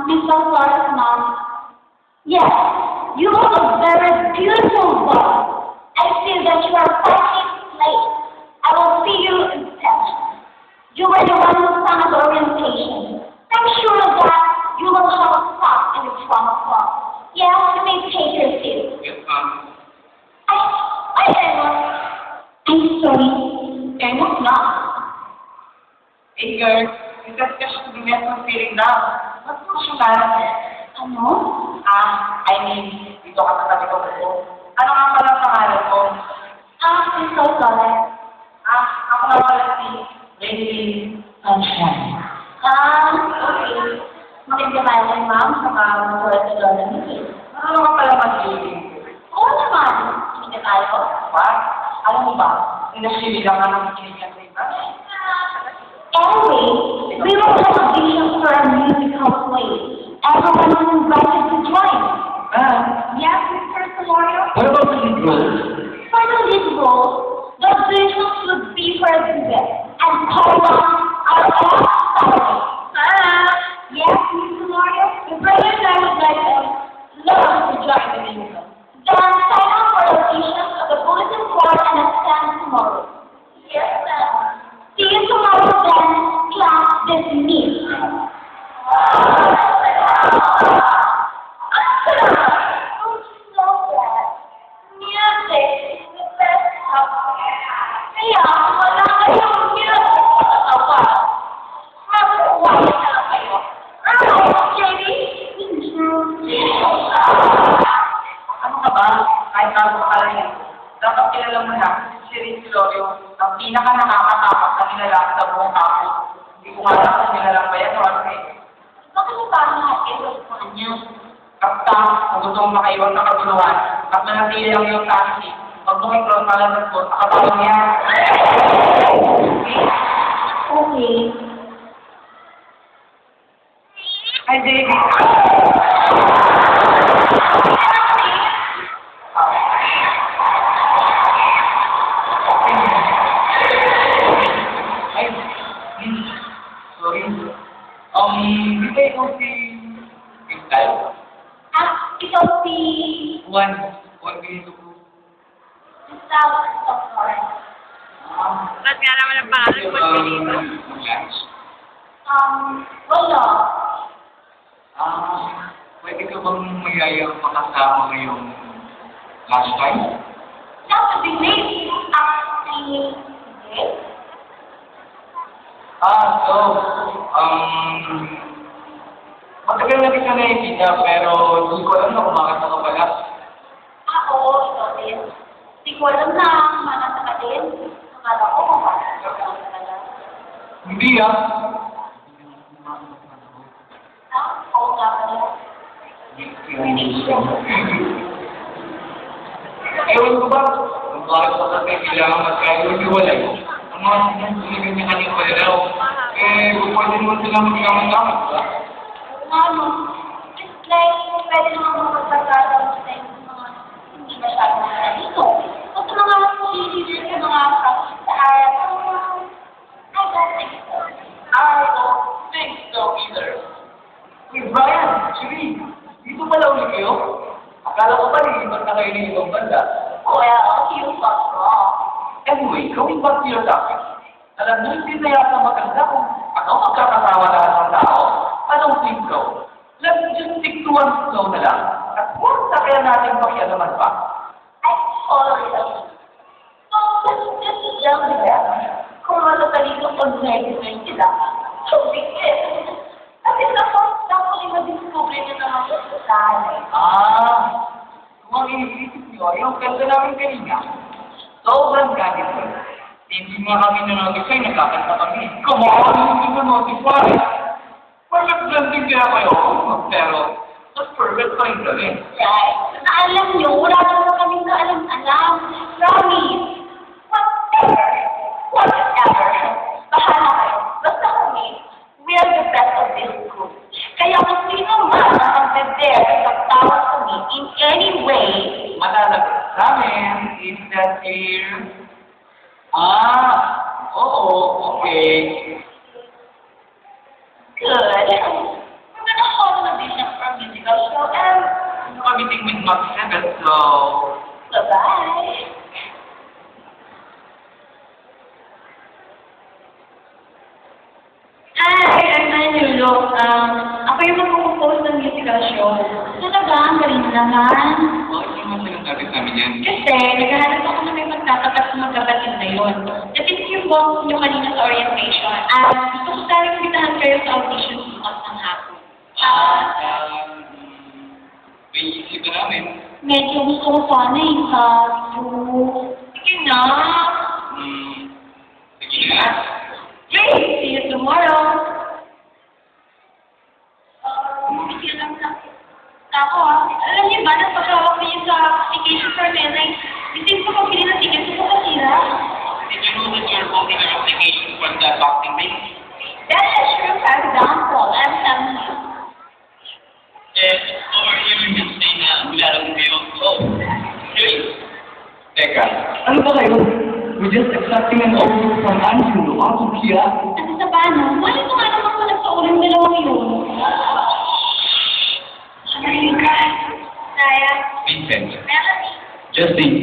Miss Flores, Mom. Yes, you look a very beautiful boy. I feel that you are fighting late. I will see you in session. You were the one who sang at the orientation. I'm sure that you will have a spot in the trauma club. Yes, you may take your seat. Yes, ma'am. I'm sorry. Emos na. Hey, girl. Because just to be met ng feeling na. Ba't mo siya na? Ano? I mean, dito ka sa tabi ko. Ano nga pala ang pangalan ko? Miss Flores. Ako nga pala si Lady Sunshine. Okay. Magandang ma'am, sa mga tulad sa lola ni. Ano nga pala mag-beauty? Oo naman. Hindi tayo. What? Alam mo ba? Inasili lang ang nakikinig ng iba. Anyway, we will have auditions for a musical play. Everyone is invited to join. Yes, Mr. Solorio? What about the lead role? For the lead role, the auditions would be for a duet. And Paula, our all-star. Yes, Mr. Solorio? The brother and I would like love to join the musical. Then sign up for auditions of the bulletin board and attend tomorrow. Yes, ma'am. See you tomorrow then. Class dismissed. Don't you know that? Music is the best help. Kaya wala kayong music sa tawa. Mag-uwag na lang kayo. JD? Ano ka ba? Kahit bago ka lang yan. Dapat kilala mo na si Riz Lorio, ang pinaka-nakakatakot na nilalaki sa buong kapo. Hindi ko nga alam kung nilalang ba yan o ano eh. Bakit mo parang nakakaiwas sa kanya? Kapta, kung gusto mong makaiwan na katuluan, at manatili lang yung taxi, pag bumikron ka lang ng sa katawan niya. Okay. Hi, David. Ay, sorry. Di ba ikaw si Crystal? Ikaw si Juan Benito Cruz. Crystal Flores. Ba't nga naman ang pangalan ko dito? Lunch? Wala. Pwede ka bang mayayang makasama ngayong last time? That would be great. Actually, okay. Matagal na kita nakikita pero hindi ko alam na kumakanta ka pala. Oo, ikaw din. Hindi ko alam na manasa ka din. Akala ko kung bakit ka lang talaga. Hindi Oo nga pala. Ewan ko ba, kung bakit pa kasi kailangan magkahiwalay. Ang mga sinunod niya kanyang palalaw, pwede mo sila magkaman-kaman, ba? Ano? Just like, pwede naman magpagkakaroon sa mga hindi masyadong dito. O sa mga leaders sa mga sa Arab, I don't think so. I don't think so either. Hey, Brian, actually, dito pala ulit kayo? Akala ko ba nilipat na kayo ng ibang banda? Well, you got wrong. Anyway, going back to your topic, alam mo, hindi na yata maganda kung ano magkakasama lahat ng tao. Anong think so? Let's just stick to one flow na lang. At huwag na kaya natin pakialaman pa. I totally agree. So, just tell me that. Kung ano talito kung negative sila, so big it. Kasi tapos ma-discover niyo naman sa sasali. Kung ang inisisip nyo, yung kwento namin kanina, sobrang ganito. Hindi nga kami na-notify, nagkakanta kami. Come on, hindi ko notify. Perfect blending kaya kayo, pero mas perfect pa rin kami. Right. Na alam nyo, wala naman kaming kaalam-alam. Promise. Whatever. Bahala kayo. Basta kami, we are the best of this group. Kaya kung sino man ang mag-dare sa tawag kami in any way, Matalagot sa amin, is that here? Oo, okay. good. We're gonna hold an Ako yung mag-compose ng musical show. Talaga, ang galing mo naman. Bakit naman sinasabi sa amin yan? Kasi, naghahanap ako na may magtatapat sa magkapatid na yun. Natin yung boss nyo kanina sa orientation. At gusto ko sana imbitahan kayo sa audition bukas ng hapon. May isip na namin. Medyo gusto ko sana yung kaso. Sige na. Sige na. Yay! See you tomorrow. Sige lang na. Ako alam niyo ba, napagawak niyo sa application for Menay, isip ko pag ng ticket ko sa sira. Did you know that you're voting an application for the boxing ring? That is true, for example, I'm telling you. Or even just say na nilalaro kayo. Oh, hey. Teka, ano ba kayo? We're just accepting an offer from Andrew, ako Kia. Ano sa paano? Mali ko nga naman pala sa uling dalawang yun. Ano yun ka? Saya? Vincent. Melanie? Justin.